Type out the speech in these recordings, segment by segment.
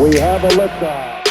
We have a liftoff.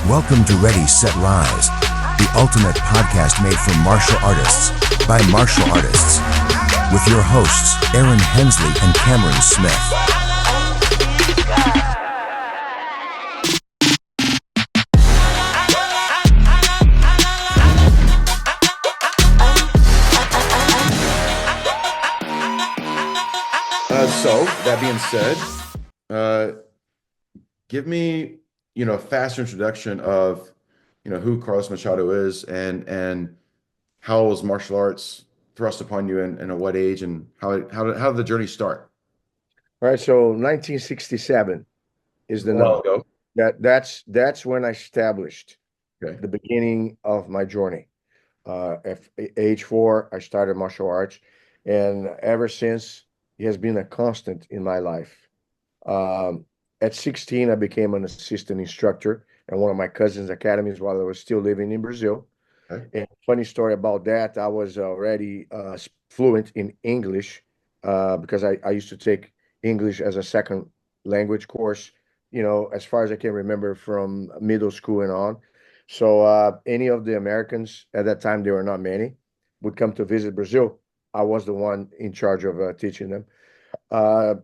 Welcome to Ready, Set, Rise, the ultimate podcast made for martial artists by martial artists, with your hosts Aaron Hensley and Cameron Smith. So that being said, give me a faster introduction of who Carlos Machado is and how was martial arts thrust upon you and at what age, and how did the journey start? All right, so 1967 is the number. That's when I established the beginning of my journey. At age 4, I started martial arts, and ever since it has been a constant in my life. At 16, I became an assistant instructor at one of my cousin's academies while I was still living in Brazil. Okay. And funny story about that, I was already fluent in English because I used to take English as a second language course, as far as I can remember from middle school and on. So any of the Americans, at that time there were not many, would come to visit Brazil. I was the one in charge of teaching them. I'm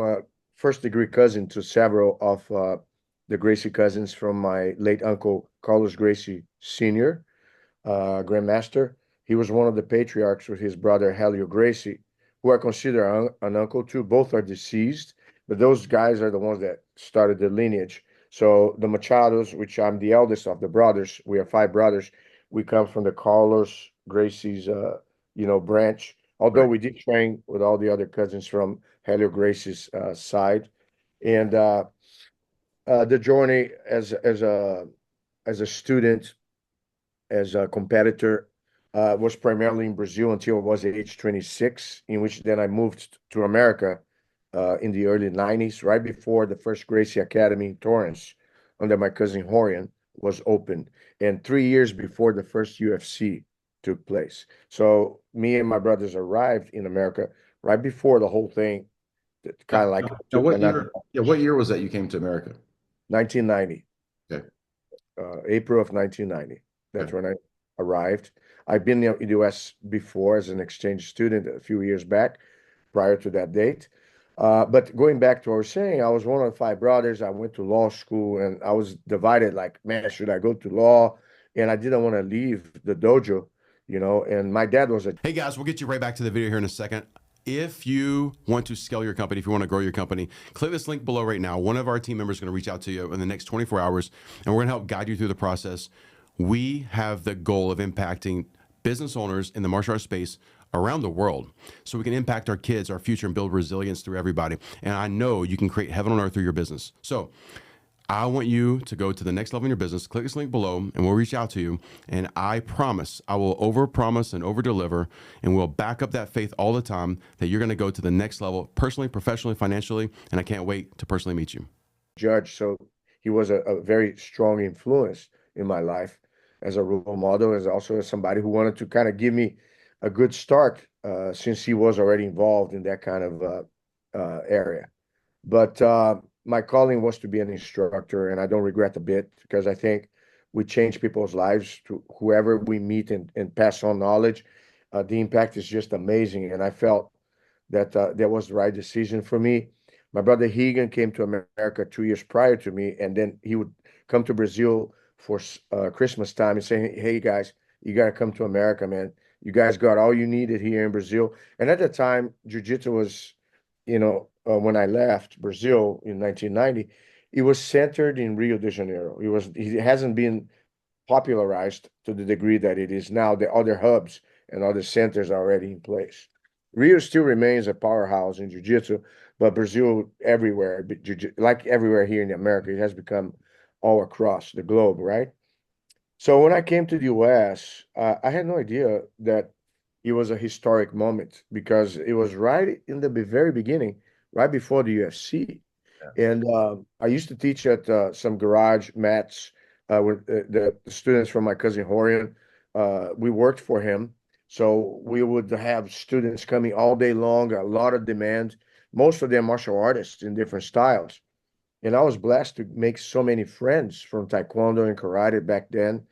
a first-degree cousin to several of the Gracie cousins from my late uncle, Carlos Gracie Sr., Grandmaster. He was one of the patriarchs with his brother, Helio Gracie, who I consider an uncle too. Both are deceased, but those guys are the ones that started the lineage. So the Machados, which I'm the eldest of the brothers, we are 5 brothers. We come from the Carlos Gracie's, branch. Although we did train with all the other cousins from Helio Gracie's side, and the journey as a student, as a competitor, was primarily in Brazil until I was age 26, in which then I moved to America in the early 90s, right before the first Gracie Academy in Torrance, under my cousin Horian, was opened, and 3 years before the first UFC took place. So me and my brothers arrived in America right before the whole thing, kind of like. So what year was that you came to America? 1990. Okay. April of 1990. That's when I arrived. I've been in the U.S. before as an exchange student a few years back, prior to that date. But going back to what I was saying, I was one of the 5 brothers. I went to law school, and I was divided, like, man, should I go to law? And I didn't want to leave the dojo. And my dad was Hey guys, we'll get you right back to the video here in a second. If you want to scale your company, if you want to grow your company, click this link below right now. One of our team members is going to reach out to you in the next 24 hours, and we're going to help guide you through the process. We have the goal of impacting business owners in the martial arts space around the world so we can impact our kids, our future, and build resilience through everybody. And I know you can create heaven on earth through your business. So I want you to go to the next level in your business. Click this link below and we'll reach out to you. And I promise, I will overpromise and overdeliver, and we'll back up that faith all the time that you're going to go to the next level personally, professionally, financially. And I can't wait to personally meet you. Judge, so he was a very strong influence in my life as a role model, as also as somebody who wanted to kind of give me a good start, since he was already involved in that kind of area. But my calling was to be an instructor, and I don't regret a bit, because I think we change people's lives to whoever we meet and pass on knowledge. The impact is just amazing, and I felt that that was the right decision for me. My brother Hegan came to America 2 years prior to me, and then he would come to Brazil for Christmas time and say, "Hey guys, you got to come to America, man. You guys got all you needed here in Brazil." And at the time, jiu-jitsu was, when I left Brazil in 1990, it was centered in Rio de Janeiro. It hasn't been popularized to the degree that it is now. The other hubs and other centers are already in place. Rio still remains a powerhouse in jiu-jitsu, but Brazil everywhere, like everywhere here in America, it has become all across the globe, right? So when I came to the US, I had no idea that it was a historic moment, because it was right in the very beginning, right before the UFC. Yeah. And I used to teach at some garage mats with the students from my cousin Horian. We worked for him. So we would have students coming all day long, a lot of demand, most of them martial artists in different styles. And I was blessed to make so many friends from Taekwondo and Karate back then.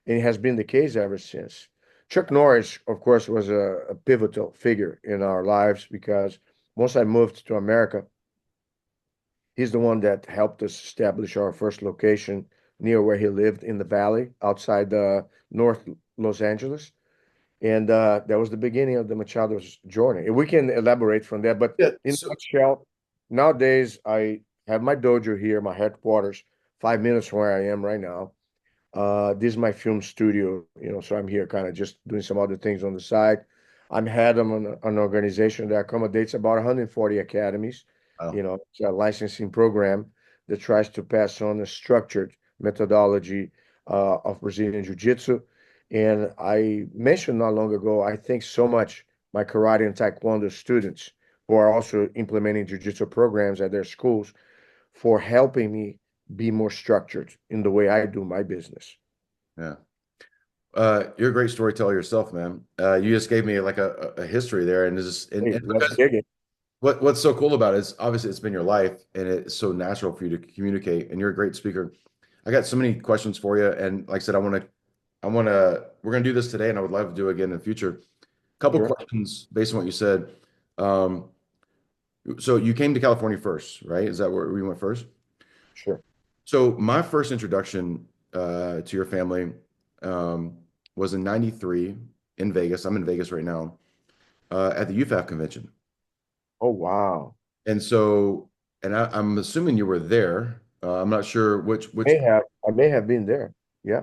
And it has been the case ever since. Chuck Norris, of course, was a pivotal figure in our lives, because once I moved to America, he's the one that helped us establish our first location near where he lived in the valley outside North Los Angeles. And that was the beginning of the Machado's journey. And we can elaborate from there, but Yeah. in a So, nutshell, nowadays I have my dojo here, my headquarters, 5 minutes from where I am right now. This is my film studio, so I'm here kind of just doing some other things on the side. I'm head of an organization that accommodates about 140 academies. wow. It's a licensing program that tries to pass on a structured methodology of Brazilian Jiu Jitsu. And I mentioned not long ago, I thank so much my karate and taekwondo students who are also implementing Jiu Jitsu programs at their schools for helping me be more structured in the way I do my business. Yeah. You're a great storyteller yourself, man. You just gave me like a history there, and Hey, and let's because dig it. what's so cool about it is obviously it's been your life, and it's so natural for you to communicate, and you're a great speaker. I got so many questions for you, and like I said, we're gonna do this today, and I would love to do it again in the future. Couple Sure, questions based on what you said. Um, so you came to California first, right? Is that where we went first? sure. So my first introduction to your family um, was in '93 in Vegas. I'm in Vegas right now at the UFAF convention. Oh, wow. And so, I'm assuming you were there. I'm not sure which. I may have been there. Yeah.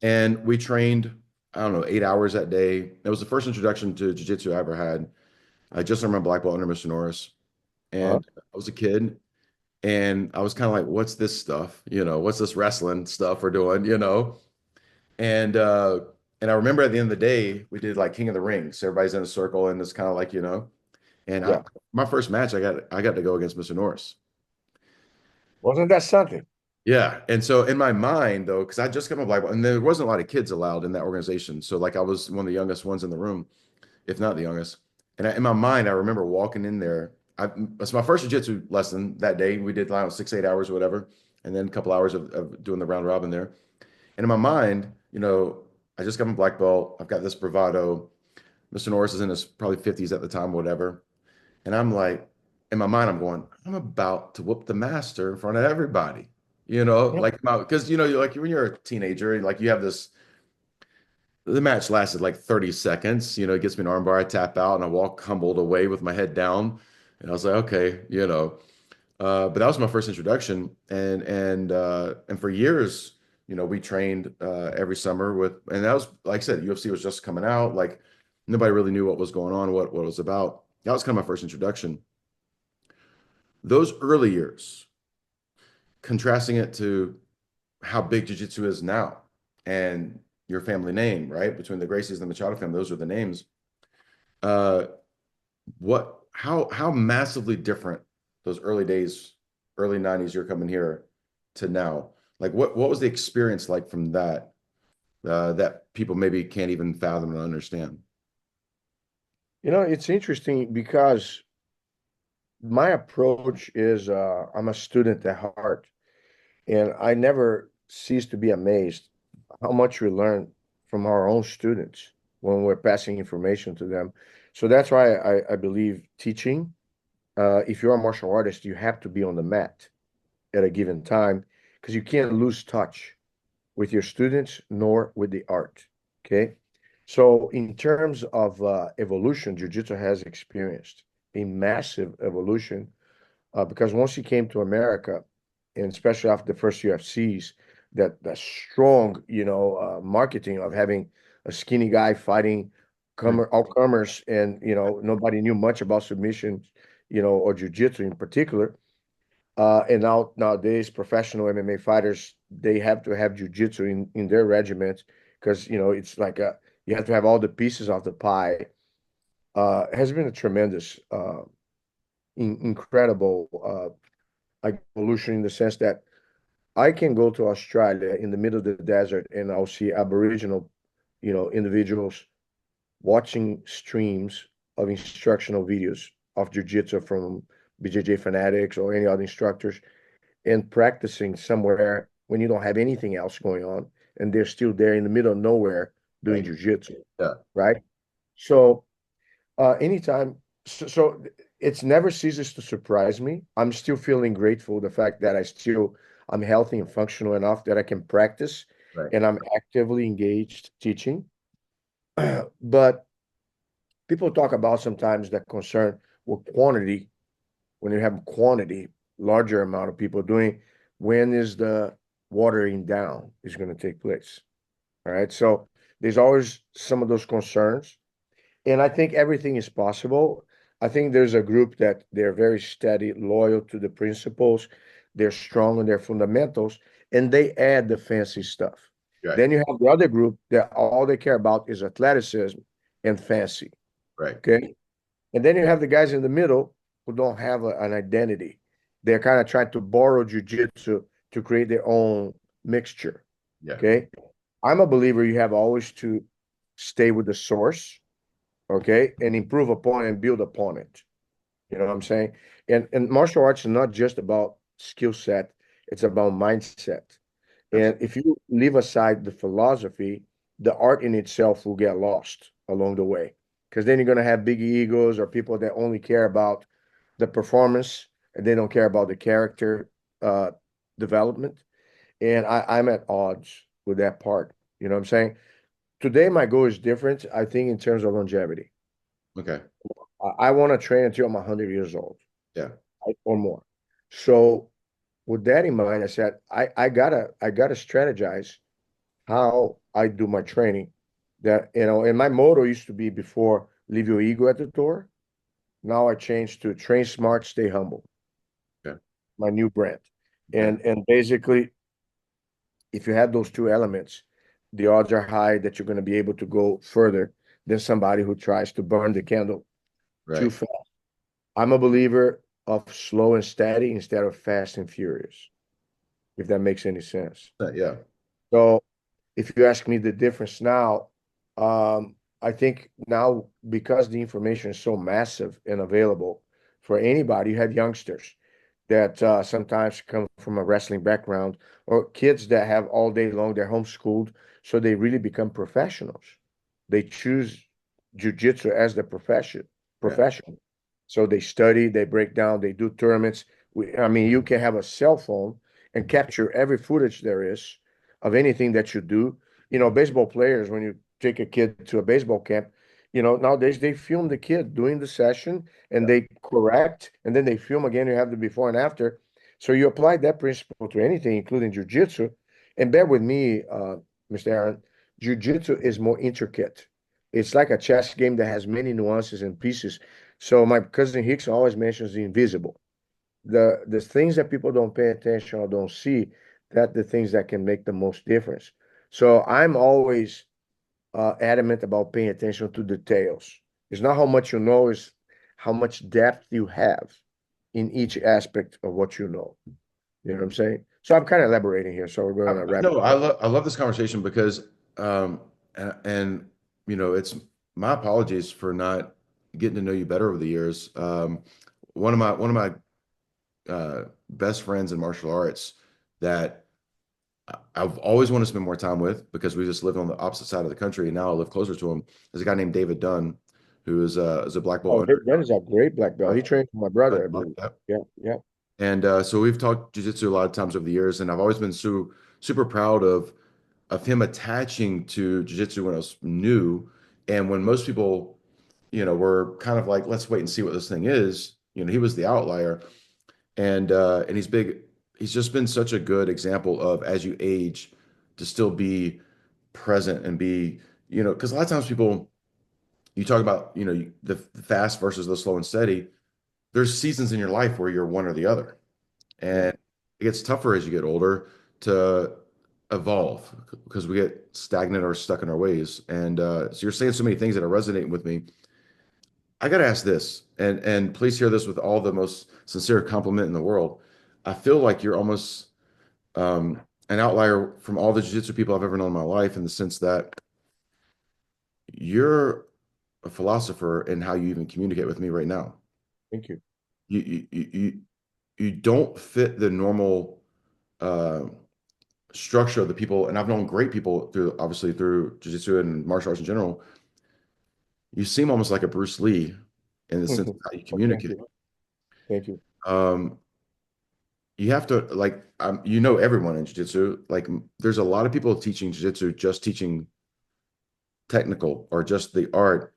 And we trained, I don't know, 8 hours that day. That was the first introduction to jiu-jitsu I ever had. I just learned my black belt under Mr. Norris, Uh-huh. and I was a kid, and I was kind of like, "What's this stuff? What's this wrestling stuff we're doing? And and I remember at the end of the day, we did like King of the Ring. So everybody's in a circle, and it's kind of like, and Yeah. my first match, I got to go against Mr. Norris. Wasn't that something? Yeah. And so in my mind, though, because I just got my black belt, and there wasn't a lot of kids allowed in that organization. So like I was one of the youngest ones in the room, if not the youngest. And in my mind, I remember walking in there. It's my first jiu-jitsu lesson that day. We did like 6, 8 hours or whatever, and then a couple hours of doing the round robin there. And in my mind, I just got my black belt. I've got this bravado. Mr. Norris is in his probably 50s at the time, whatever. And I'm like, in my mind, I'm going, I'm about to whoop the master in front of everybody. Yeah. Like, because you're like when you're a teenager and like you have this. The match lasted like 30 seconds. It gets me an armbar, I tap out, and I walk humbled away with my head down. And I was like, okay. But that was my first introduction, and for years, we trained every summer and that was like I said, UFC was just coming out, like nobody really knew what was going on, what it was about. That was kind of my first introduction. Those early years, contrasting it to how big jiu-jitsu is now and your family name, right? Between the Gracies and the Machado family, those are the names. How massively different those early days, early 90s, you're coming here to now? Like what was the experience like from that that people maybe can't even fathom and understand? It's interesting because my approach is I'm a student at heart, and I never cease to be amazed how much we learn from our own students when we're passing information to them. So that's why I believe teaching, if you're a martial artist, you have to be on the mat at a given time because you can't lose touch with your students nor with the art. Okay. So in terms of evolution, Jiu-Jitsu has experienced a massive evolution because once he came to America, and especially after the first UFCs, that strong, marketing of having a skinny guy fighting all comers, and nobody knew much about submission, or jiu-jitsu in particular. And nowadays, professional MMA fighters, they have to have jiu-jitsu in their regiment because it's like you have to have all the pieces of the pie. Has been a tremendous, incredible evolution in the sense that I can go to Australia in the middle of the desert and I'll see Aboriginal, individuals watching streams of instructional videos of jiu-jitsu from BJJ fanatics or any other instructors and practicing somewhere when you don't have anything else going on and they're still there in the middle of nowhere doing jiu-jitsu, Yeah. right? So anytime, so it's never ceases to surprise me. I'm still feeling grateful the fact that I'm healthy and functional enough that I can practice Right. and I'm actively engaged teaching. But people talk about sometimes that concern with quantity, when you have quantity, larger amount of people doing, when is the watering down is going to take place? All right. So there's always some of those concerns. And I think everything is possible. I think there's a group that they're very steady, loyal to the principles. They're strong on their fundamentals, and they add the fancy stuff. Right. Then you have the other group that all they care about is athleticism and fancy. Right. Okay. And then you have the guys in the middle who don't have an identity. They're kind of trying to borrow jujitsu to create their own mixture. Yeah. Okay. I'm a believer you have always to stay with the source, okay, and improve upon and build upon it. You know what I'm saying? And martial arts is not just about skill set, it's about mindset. And if you leave aside the philosophy, the art in itself will get lost along the way. Because then you're going to have big egos or people that only care about the performance and they don't care about the character development. And I'm at odds with that part. You know what I'm saying? Today, my goal is different, I think, in terms of longevity. Okay. I want to train until I'm 100 years old. Yeah. Or more. So with that in mind, I said, I gotta strategize how I do my training. That, and my motto used to be before, leave your ego at the door. Now I changed to train smart, stay humble. Yeah. My new brand. Yeah. And basically, if you have those two elements, the odds are high that you're going to be able to go further than somebody who tries to burn the candle too Right. fast. I'm a believer of slow and steady instead of fast and furious, if that makes any sense. Yeah. So if you ask me the difference now, I think now because the information is so massive and available for anybody, you have youngsters that sometimes come from a wrestling background or kids that have all day long, they're homeschooled, so they really become professionals. They choose jujitsu as their profession. So they study, they break down, they do tournaments. I mean, you can have a cell phone and capture every footage there is of anything that you do. Baseball players, when you take a kid to a baseball camp, nowadays they film the kid doing the session and they correct, and then they film again. You have the before and after. So you apply that principle to anything, including jujitsu. And bear with me, Mr. Aaron, jujitsu is more intricate. It's like a chess game that has many nuances and pieces. So my cousin Hicks always mentions the invisible. the things that people don't pay attention or don't see, that the things that can make the most difference. So I'm always adamant about paying attention to details. It's not how much you know, it's how much depth you have in each aspect of what you know. You know what I'm saying? So I'm kind of elaborating here. So we're going to wrap. No, I love this conversation because and you know, it's my apologies for not getting to know you better over the years. One of my best friends in martial arts that I've always wanted to spend more time with because we just live on the opposite side of the country, and now I live closer to him. There's a guy named David Dunn, who is a black belt Oh, under. that is a great black belt. He trained for my brother, I believe. Yeah. Yeah, yeah. And so we've talked jujitsu a lot of times over the years, and I've always been super proud of him attaching to jujitsu when I was new, and when most people, you know, were kind of like, let's wait and see what this thing is. You know, he was the outlier, and he's big. He's just been such a good example of as you age, to still be present and be, you know, because a lot of times people, you talk about, you know, the fast versus the slow and steady. There's seasons in your life where you're one or the other. And it gets tougher as you get older to evolve because we get stagnant or stuck in our ways. And so you're saying so many things that are resonating with me. I got to ask this, and please hear this with all the most sincere compliment in the world. I feel like you're almost an outlier from all the jiu-jitsu people I've ever known in my life in the sense that you're a philosopher in how you even communicate with me right now. Thank you. You don't fit the normal structure of the people, and I've known great people through obviously through jiu-jitsu and martial arts in general. You seem almost like a Bruce Lee in the sense of how you communicate. Thank you. You have to like you know everyone in jiu-jitsu. Like there's a lot of people teaching jiu-jitsu just teaching technical or just the art.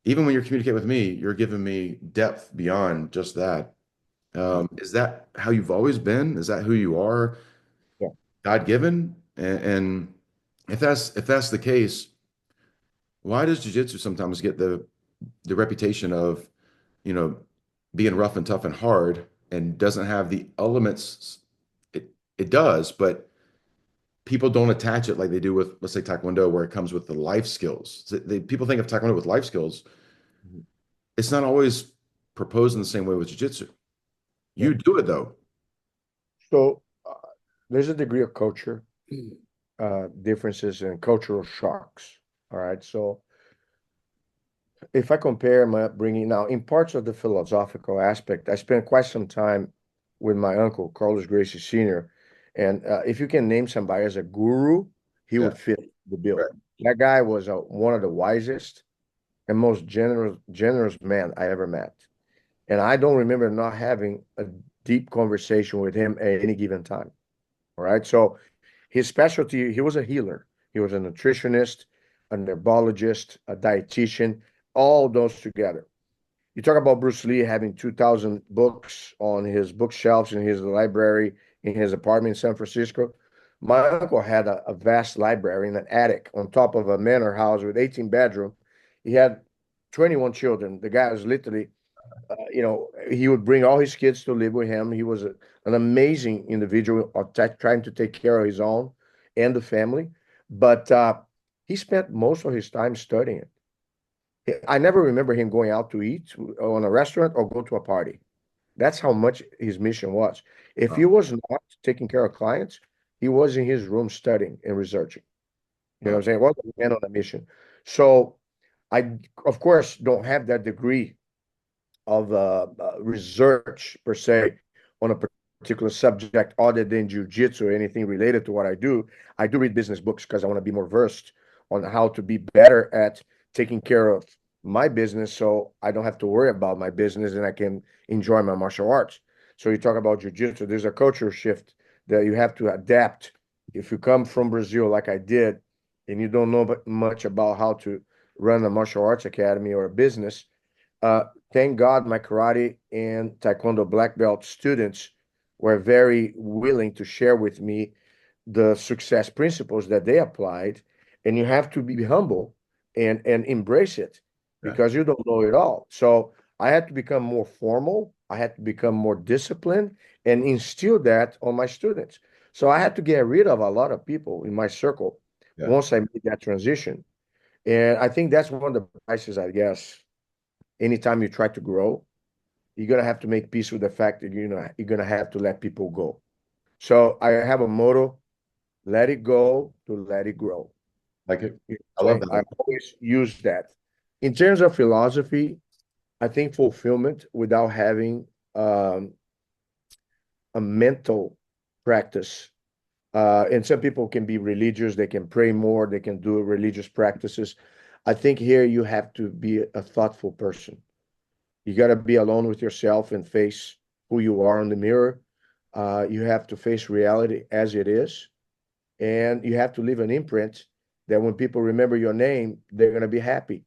Even when you're communicating with me, you're giving me depth beyond just that. Is that how you've always been? Is that who you are? Yeah. God given? And if that's the case, why does jiu-jitsu sometimes get the reputation of, you know, being rough and tough and hard and doesn't have the elements? It does, but people don't attach it like they do with, let's say, Taekwondo, where it comes with the life skills. People think of Taekwondo with life skills. It's not always proposed in the same way with jiu-jitsu. You do it though. So there's a degree of culture differences and cultural shocks. All right. So if I compare my upbringing now, in parts of the philosophical aspect, I spent quite some time with my uncle, Carlos Gracie Sr. And if you can name somebody as a guru, he would fit the bill. Right. That guy was one of the wisest and most generous man I ever met. And I don't remember not having a deep conversation with him at any given time. All right. So his specialty, he was a healer. He was a nutritionist, a herbologist, a dietitian, all those together. You talk about Bruce Lee having 2,000 books on his bookshelves in his library in his apartment in San Francisco. My uncle had a vast library in an attic on top of a manor house with 18 bedrooms. He had 21 children. The guy was literally, he would bring all his kids to live with him. He was an amazing individual, trying to take care of his own and the family. But he spent most of his time studying it. I never remember him going out to eat on a restaurant or go to a party. That's how much his mission was. If he was not taking care of clients, he was in his room studying and researching. You know what I'm saying? Well, a man on a mission. So I, of course, don't have that degree of research per se on a particular subject other than jiu-jitsu or anything related to what I do. I do read business books because I want to be more versed on how to be better at taking care of my business so I don't have to worry about my business and I can enjoy my martial arts. So you talk about jiu-jitsu, there's a culture shift that you have to adapt. If you come from Brazil like I did and you don't know much about how to run a martial arts academy or a business, thank God my karate and taekwondo black belt students were very willing to share with me the success principles that they applied. And you have to be humble and embrace it because you don't know it all. So I had to become more formal I had to become more disciplined and instill that on my students. So I had to get rid of a lot of people in my circle Yeah. once I made that transition. And I think that's one of the prices, I guess, anytime you try to grow, you're gonna have to make peace with the fact that you're gonna have to let people go. So I have a motto: let it go to let it grow. Like it. You know I what I'm love saying? I that. always use that. In terms of philosophy, I think fulfillment without having um, a mental practice. And some people can be religious, they can pray more, they can do religious practices. I think here you have to be a thoughtful person. You got to be alone with yourself and face who you are in the mirror. You have to face reality as it is. And you have to leave an imprint that when people remember your name, they're going to be happy,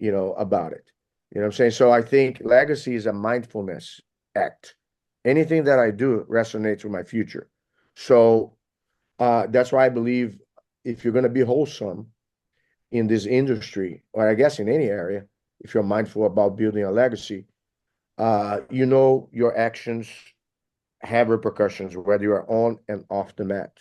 about it. You know what I'm saying? So I think legacy is a mindfulness act. Anything that I do resonates with my future. So that's why I believe if you're going to be wholesome in this industry, or I guess in any area, if you're mindful about building a legacy, your actions have repercussions, whether you're on and off the mat.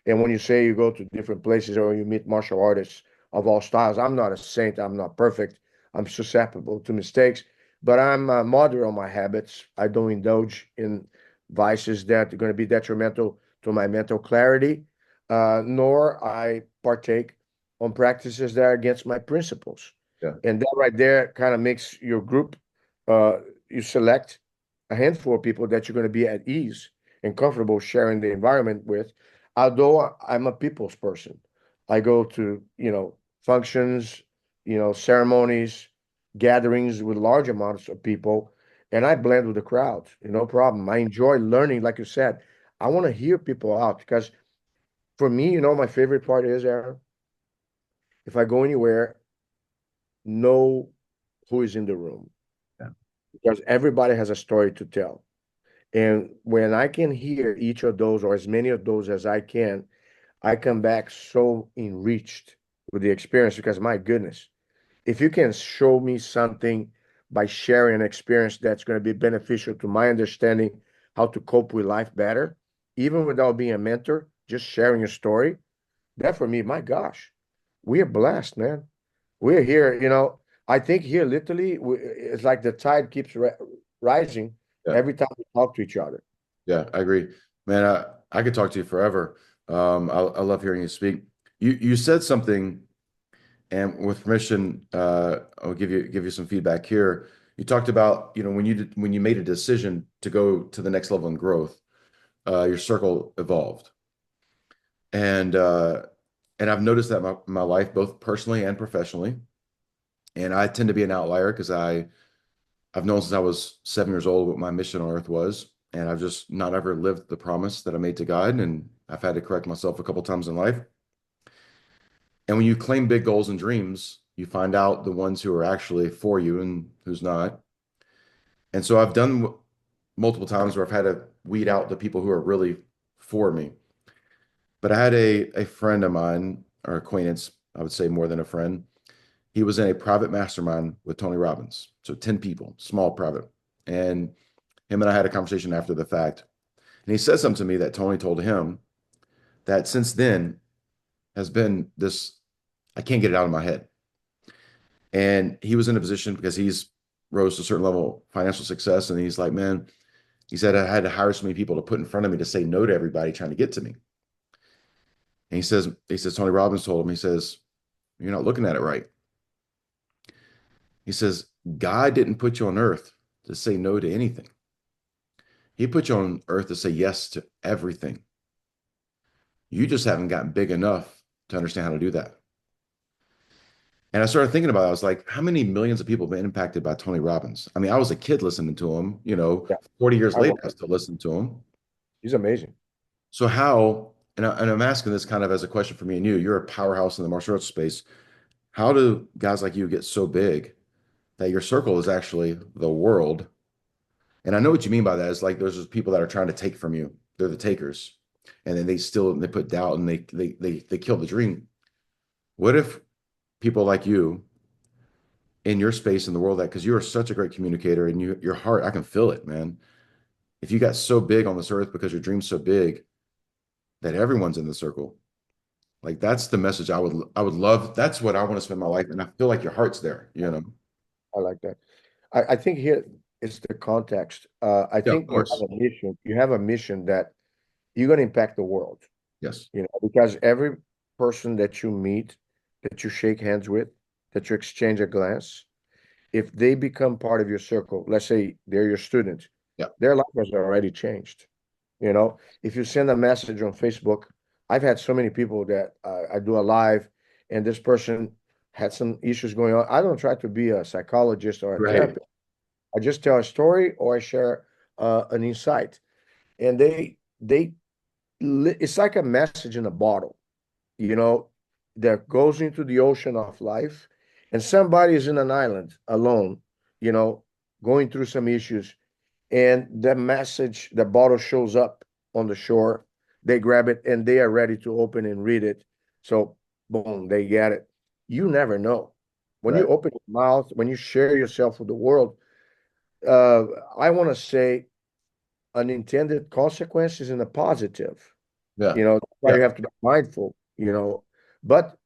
And when you say you go to different places or you meet martial artists of all styles, I'm not a saint, I'm not perfect, I'm susceptible to mistakes, but I'm moderate on my habits. I don't indulge in vices that are going to be detrimental to my mental clarity, nor I partake on practices that are against my principles. Yeah. And that right there kind of makes your group, uh, you select a handful of people that you're going to be at ease and comfortable sharing the environment with. Although I'm a people's person, I go to, functions, ceremonies, gatherings with large amounts of people, and I blend with the crowd. No problem. I enjoy learning, like you said. I want to hear people out because for me, my favorite part is, Aaron, if I go anywhere, know who is in the room Yeah. because everybody has a story to tell. And when I can hear each of those or as many of those as I can, I come back so enriched with the experience because my goodness, if you can show me something by sharing an experience that's going to be beneficial to my understanding how to cope with life better, even without being a mentor, just sharing your story, that for me, my gosh, we are blessed, man. We're here, I think here literally it's like the tide keeps rising Yeah. every time we talk to each other. Yeah, I agree. Man, I could talk to you forever. I love hearing you speak. You said something, and with permission, I'll give you some feedback here. You talked about, when you made a decision to go to the next level in growth, your circle evolved. And I've noticed that my life, both personally and professionally. And I tend to be an outlier because I've known since I was 7 years old what my mission on earth was. And I've just not ever lived the promise that I made to God. And I've had to correct myself a couple times in life. And when you claim big goals and dreams, you find out the ones who are actually for you and who's not. And so I've done multiple times where I've had to weed out the people who are really for me. But I had a friend of mine, or acquaintance, I would say more than a friend. He was in a private mastermind with Tony Robbins. So 10 people, small private. And him and I had a conversation after the fact. And he said something to me that Tony told him that since then has been this, I can't get it out of my head. And he was in a position because he's rose to a certain level of financial success. And he's like, man, he said, I had to hire so many people to put in front of me to say no to everybody trying to get to me. And he says, Tony Robbins told him, he says, you're not looking at it right. He says, God didn't put you on earth to say no to anything. He put you on earth to say yes to everything. You just haven't gotten big enough to understand how to do that. And I started thinking about it. I was like, how many millions of people have been impacted by Tony Robbins? I mean, I was a kid listening to him, Yeah, 40 years I later, will. I still listen to him. He's amazing. So how, and I'm asking this kind of as a question for me and you, you're a powerhouse in the martial arts space. How do guys like you get so big that your circle is actually the world? And I know what you mean by that. It's like there's just people that are trying to take from you. They're the takers. And then they put doubt and they kill the dream. What if people like you in your space in the world that because you are such a great communicator and your heart, I can feel it, man. If you got so big on this earth because your dream's so big that everyone's in the circle, like that's the message I would love. That's what I want to spend my life, and I feel like your heart's there, you know. I like that. I think here is the context. I Yeah, of think you have course. a mission. You have a mission that you're going to impact the world, Yes. because every person that you meet, that you shake hands with, that you exchange a glance, if they become part of your circle, let's say they're your student, Yeah. their life has already changed. If you send a message on Facebook, I've had so many people that I do a live, and this person had some issues going on. I don't try to be a psychologist or a Right. therapist. I just tell a story or I share an insight, and it's like a message in a bottle, you know, that goes into the ocean of life, and somebody is in an island alone, you know, going through some issues, and the message, the bottle shows up on the shore. They grab it and they are ready to open and read it. So, boom, they get it. You never know. When you Right. open your mouth, when you share yourself with the world, uh, I want to say unintended consequences in a positive. Yeah. That's why Yeah. you have to be mindful. But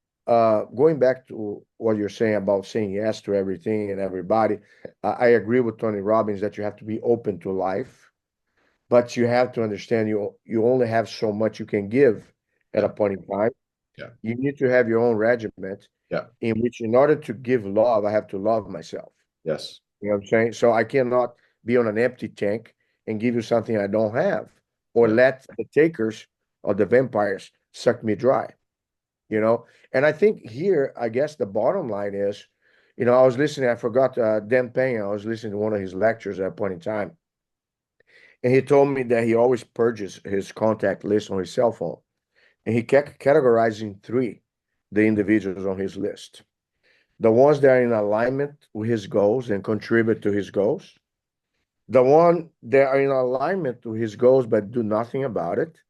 going back to what you're saying about saying yes to everything and everybody, I agree with Tony Robbins that you have to be open to life, but you have to understand you only have so much you can give at a Yeah. point in time. Yeah. You need to have your own regiment Yeah. in which, in order to give love, I have to love myself. Yes. You know what I'm saying? So I cannot be on an empty tank and give you something I don't have, or Yeah. let the takers or the vampires suck me dry, you know? And I think here, I guess the bottom line is, I was listening, I forgot Dan Pena, I was listening to one of his lectures at a point in time, and he told me that he always purges his contact list on his cell phone. And he categorizing three, the individuals on his list. The ones that are in alignment with his goals and contribute to his goals, the one that are in alignment to his goals but do nothing about it,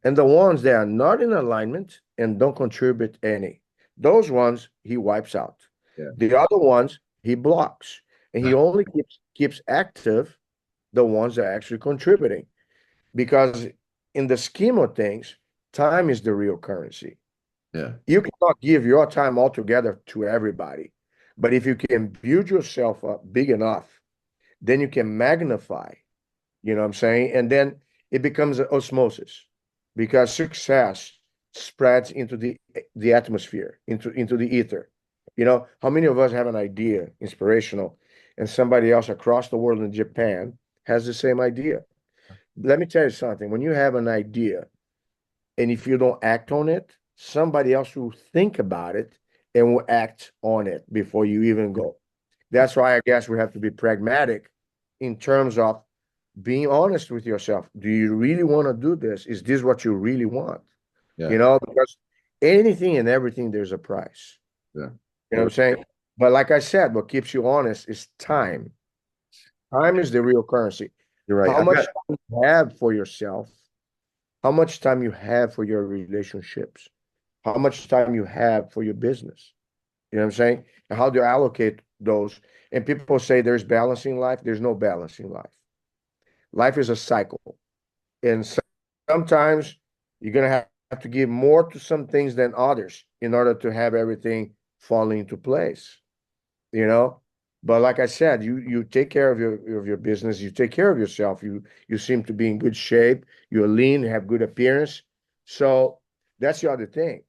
and the ones that are not in alignment and don't contribute any. Those ones he wipes out. Yeah. The other ones he blocks, and he only keeps active the ones that are actually contributing. Because in the scheme of things, time is the real currency. Yeah. You cannot give your time altogether to everybody, but if you can build yourself up big enough, then you can magnify. You know what I'm saying? And then it becomes an osmosis, because success spreads into the atmosphere, into the ether. How many of us have an idea, inspirational, and somebody else across the world in Japan has the same idea? Let me tell you something. When you have an idea, and if you don't act on it, somebody else will think about it and will act on it before you even go. That's why I guess we have to be pragmatic in terms of being honest with yourself. Do you really want to do this? Is this what you really want? Yeah. Because anything and everything, there's a price. Yeah. You know what I'm saying? But like I said, what keeps you honest is time. Time is the real currency. You're right. How I've much got time you have for yourself, how much time you have for your relationships, how much time you have for your business. You know what I'm saying? And how do you allocate those? And people say there's balance in life. There's no balance in life. Life is a cycle. And sometimes you're going to have to give more to some things than others in order to have everything fall into place, you know? But like I said, you take care of your business, you take care of yourself. You seem to be in good shape, you're lean, have good appearance. So that's the other thing.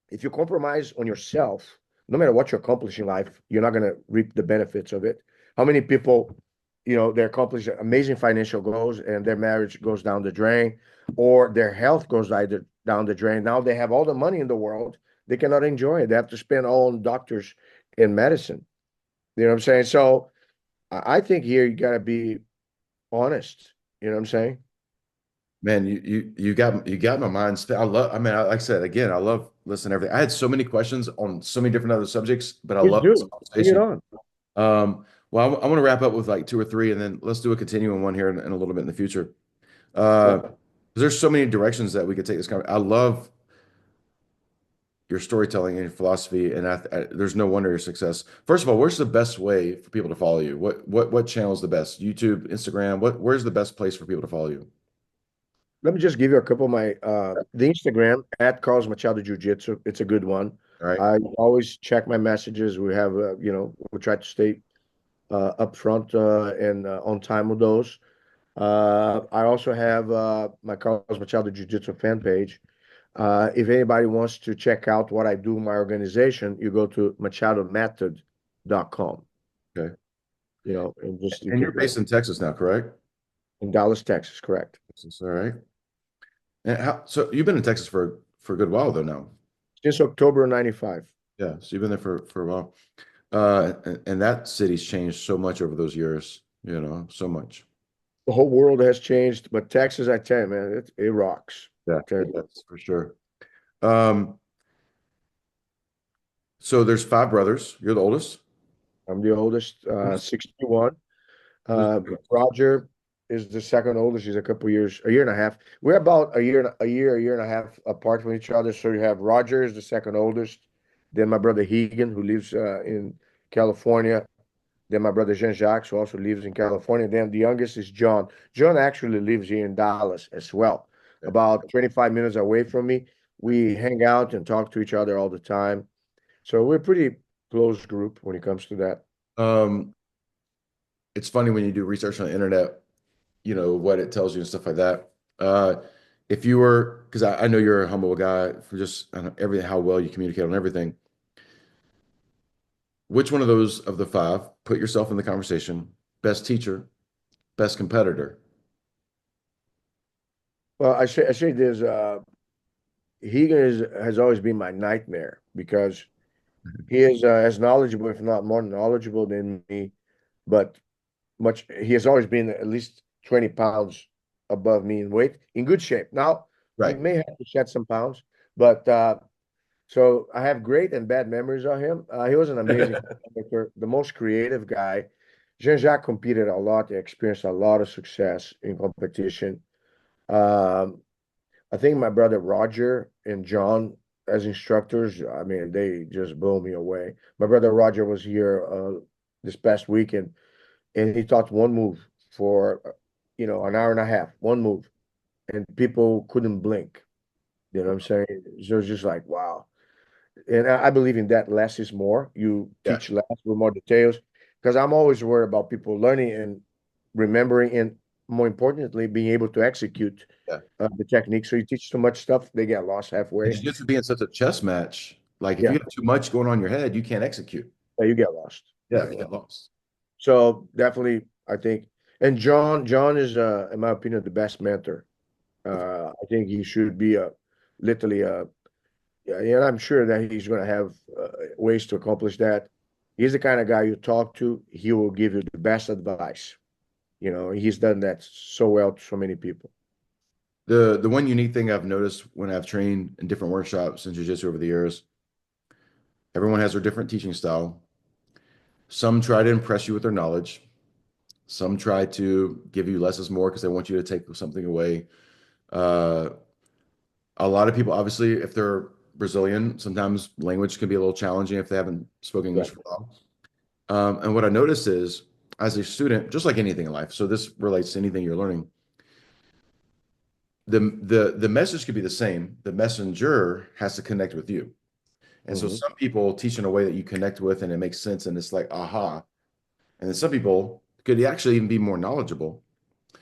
If you compromise on yourself, no matter what you accomplish in life, you're not going to reap the benefits of it. How many people, they accomplish amazing financial goals and their marriage goes down the drain, or their health goes either down the drain. Now they have all the money in the world, they cannot enjoy it. They have to spend all on doctors and medicine. You know what I'm saying? So I think here you got to be honest. You know what I'm saying? Man, you got my mind. I mean, like I said again, I love listening to everything. I had so many questions on so many different other subjects, but I Please love this do. Bring it conversation. on. Well, I want to wrap up with like two or three, and then let's do a continuing one here in a little bit in the future. Yeah. 'Cause there's so many directions that we could take this conversation. I love your storytelling and your philosophy, and there's no wonder your success. First of all, where's the best way for people to follow you? What channel is the best? YouTube, Instagram? Where's the best place for people to follow you? Let me just give you a couple of my the Instagram at Carlos Machado Jiu Jitsu. It's a good one. All right. I always check my messages. We have we try to stay upfront and on time with those. I also have my Carlos Machado Jiu Jitsu fan page. If anybody wants to check out what I do in my organization, you go to machadomethod.com. Okay. And just And you're based in Texas now, correct? in Dallas, Texas, correct? Texas, all right. And so you've been in Texas for a good while though now. Since October '95. Yeah, so you've been there for a while. And that city's changed so much over those years, so much. The whole world has changed, but Texas, I tell you, man, it rocks. Yeah, that's for sure. So there's 5 brothers. You're the oldest? I'm the oldest, 61. Roger is the second oldest. He's a year and a half. We're about a year and a half apart from each other. So you have Roger is the second oldest. Then my brother Hegan, who lives in California. Then my brother Jean-Jacques, who also lives in California. Then the youngest is John. John actually lives here in Dallas as well, about 25 minutes away from me. We hang out and talk to each other all the time. So we're a pretty close group when it comes to that. It's funny when you do research on the internet, what it tells you and stuff like that. If you were, because I know you're a humble guy for just everything, how well you communicate on everything. Which one of those of the 5, put yourself in the conversation, best teacher, best competitor? Well, I say there's Hegan has always been my nightmare because he is as knowledgeable, if not more knowledgeable than me, but he has always been at least 20 pounds above me in weight, in good shape. Now, Right. he may have to shed some pounds, but so I have great and bad memories of him. He was an amazing competitor, the most creative guy. Jean-Jacques competed a lot, experienced a lot of success in competition. I think my brother Roger and John as instructors, I mean, they just blew me away. My brother Roger was here this past weekend, and he taught one move for an hour and a half, one move, and people couldn't blink. You know what I'm saying? So it's just like, wow. And I believe in that less is more. You teach less with more details, because I'm always worried about people learning and remembering, and more importantly, being able to execute the technique. So you teach too much stuff, they get lost halfway. And jiu-jitsu being such a chess match, like if Yeah. you have too much going on in your head, you can't execute. Yeah, you get lost. Yeah, you get lost. So definitely, I think, and John is, in my opinion, the best mentor. I think he should be literally and I'm sure that he's going to have ways to accomplish that. He's the kind of guy you talk to, he will give you the best advice. He's done that so well to so many people. The one unique thing I've noticed when I've trained in different workshops in jiu-jitsu over the years, everyone has their different teaching style. Some try to impress you with their knowledge. Some try to give you less is more because they want you to take something away. A lot of people, obviously, if they're Brazilian, sometimes language can be a little challenging if they haven't spoken English for a while. And what I notice is, as a student, just like anything in life, so this relates to anything you're learning, the message could be the same. The messenger has to connect with you. And so some people teach in a way that you connect with and it makes sense and it's like, aha. And then some people could actually even be more knowledgeable.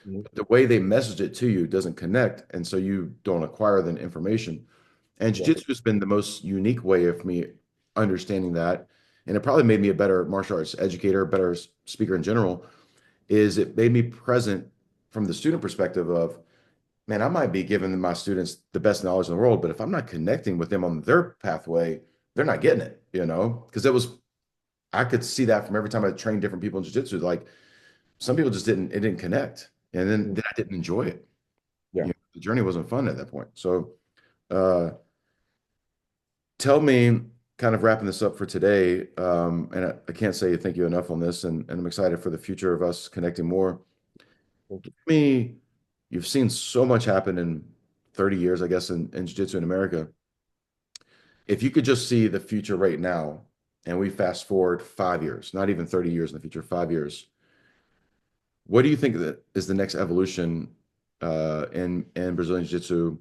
But the way they message it to you doesn't connect. And so you don't acquire the information. And jiu-jitsu has been the most unique way of me understanding that. And it probably made me a better martial arts educator, better speaker in general, is it made me present from the student perspective of, man, I might be giving my students the best knowledge in the world, but if I'm not connecting with them on their pathway, they're not getting it, because I could see that from every time I trained different people in jiu-jitsu, like some people just didn't connect. And then I didn't enjoy it. Yeah. The journey wasn't fun at that point. So tell me, kind of wrapping this up for today, and I can't say thank you enough on this, and I'm excited for the future of us connecting more. Give me, you've seen so much happen in 30 years, I guess, in jiu-jitsu in America. if you could just see the future right now, and we fast forward 5 years, not even 30 years in the future, 5 years, what do you think that is the next evolution in Brazilian Jiu-Jitsu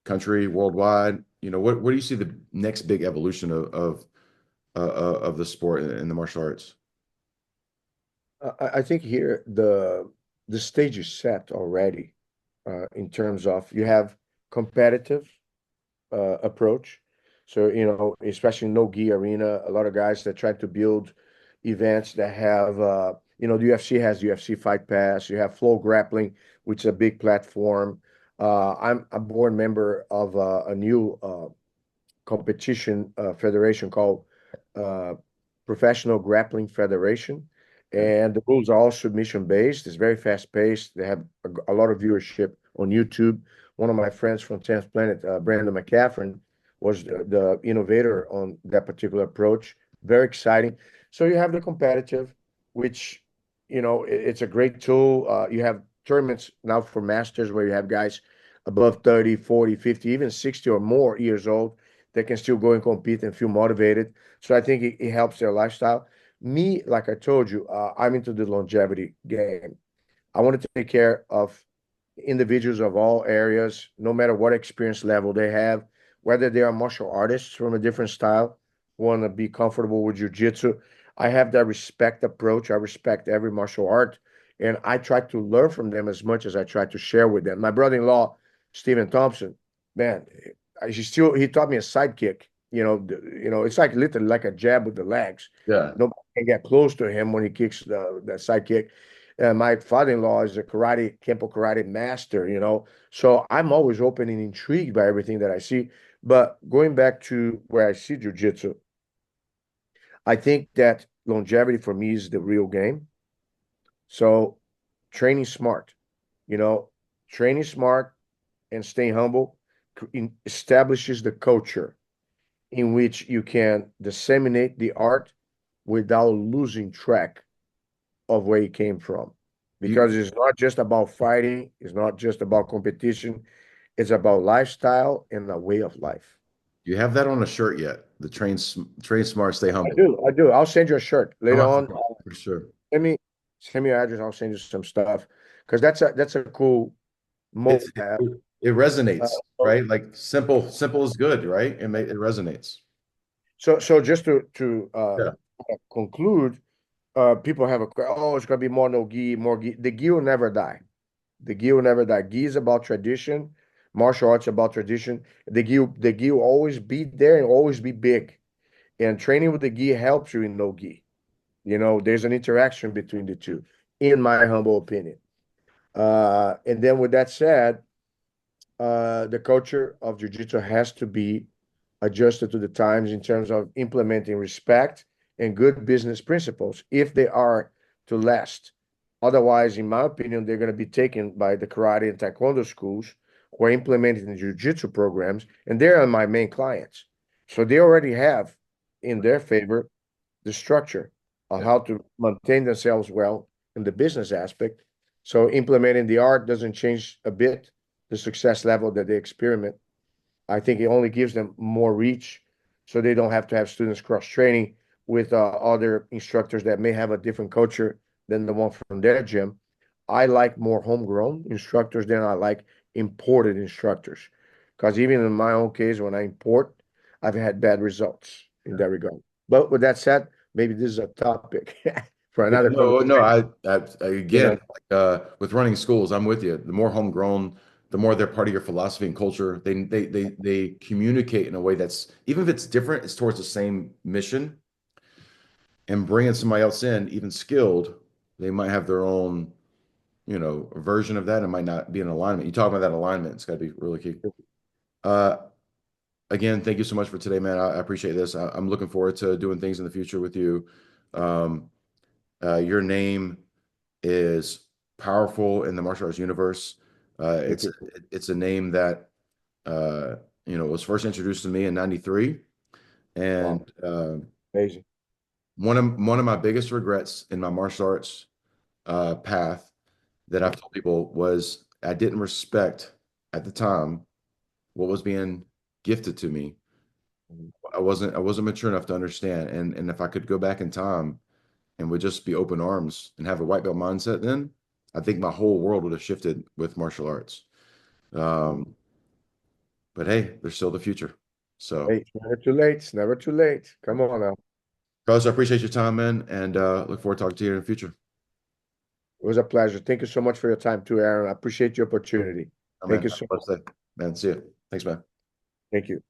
country, worldwide? What do you see the next big evolution of the sport in the martial arts? I think here the stage is set already in terms of you have competitive approach. So, especially no gi arena, a lot of guys that try to build events that have, the UFC has UFC Fight Pass, you have Flow Grappling, which is a big platform. I'm a board member of a new competition federation called uh, Professional Grappling Federation. Okay. And the rules are all submission based. It's very fast paced. They have a lot of viewership on YouTube. One of my friends from 10th Planet, Brandon McCaffrey, was the innovator on that particular approach. Very exciting. So you have the competitive, which, it's a great tool. You have tournaments now for masters where you have guys above 30, 40, 50, even 60 or more years old that can still go and compete and feel motivated. So I think it helps their lifestyle. Me, like I told you, I'm into the longevity game. I want to take care of individuals of all areas, no matter what experience level they have, whether they are martial artists from a different style, want to be comfortable with jujitsu. I have that respect approach. I respect every martial art, and I try to learn from them as much as I try to share with them. My brother-in-law, Stephen Thompson, man, he taught me a sidekick. It's like literally like a jab with the legs. Yeah. Nobody can get close to him when he kicks the sidekick. My father-in-law is a Kempo karate master, So I'm always open and intrigued by everything that I see. But going back to where I see jujitsu, I think that longevity for me is the real game. So training smart, you know, training smart and staying humble establishes the culture in which you can disseminate the art without losing track of where you came from. You Because it's not just about fighting, it's not just about competition, it's about lifestyle and a way of life. you have that on a shirt yet? The train smart, stay I humble. do, I do. I'll send you a shirt I'm later gonna on. take it, for sure. Send me send me your address, I'll send you some stuff. Because that's a cool It's mode to have. it resonates, So right? Like simple is good, right? It resonates. so just to Yeah. conclude, people have oh, it's gonna be more no gi, more gi. The gi will never die. The gi will never die. Gi is about tradition. Martial arts about tradition. The gi will always be there and always be big. And training with the gi helps you in no gi. There's an interaction between the two, in my humble opinion. And then with that said, the culture of jiu-jitsu has to be adjusted to the times in terms of implementing respect and good business principles if they are to last. Otherwise, in my opinion, they're going to be taken by the karate and taekwondo schools who are implementing the jiu-jitsu programs, and they are my main clients. So they already have in their favor the structure of Yeah. how to maintain themselves well in the business aspect. So implementing the art doesn't change a bit the success level that they experiment. I think it only gives them more reach so they don't have to have students cross training with other instructors that may have a different culture than the one from their gym. I like more homegrown instructors than I like imported instructors. Because even in my own case, when I import, I've had bad results in that regard. But with that said, maybe this is a topic for Yeah, another no. conversation. You Again, know, like, with running schools, I'm with you. The more homegrown, the more they're part of your philosophy and culture. They communicate in a way that's, even if it's different, it's towards the same mission. And bringing somebody else in, even skilled, they might have their own, version of that and might not be in alignment. You talk about that alignment, it's got to be really key. Uh, Again, thank you so much for today, man. I appreciate this. I'm looking forward to doing things in the future with you. Um, your name is powerful in the martial arts universe. thank It's you. it's a name that was first introduced to me in '93, Wow, and amazing. one of my biggest regrets in my martial arts path that Yeah. I've told people was I didn't respect at the time what was being gifted to me I wasn't mature enough to understand. And if I could go back in time and would just be open arms and have a white belt mindset, then I think my whole world would have shifted with martial arts. But hey, there's still the future. So, Hey, it's never too late. It's never too late. Come on now. Carlos, I appreciate your time, man, and look forward to talking to you in the future. It was a pleasure. Thank you so much for your time too, Aaron. I appreciate your opportunity. Thank you so much. Man, see you. Thanks, man. Thank you.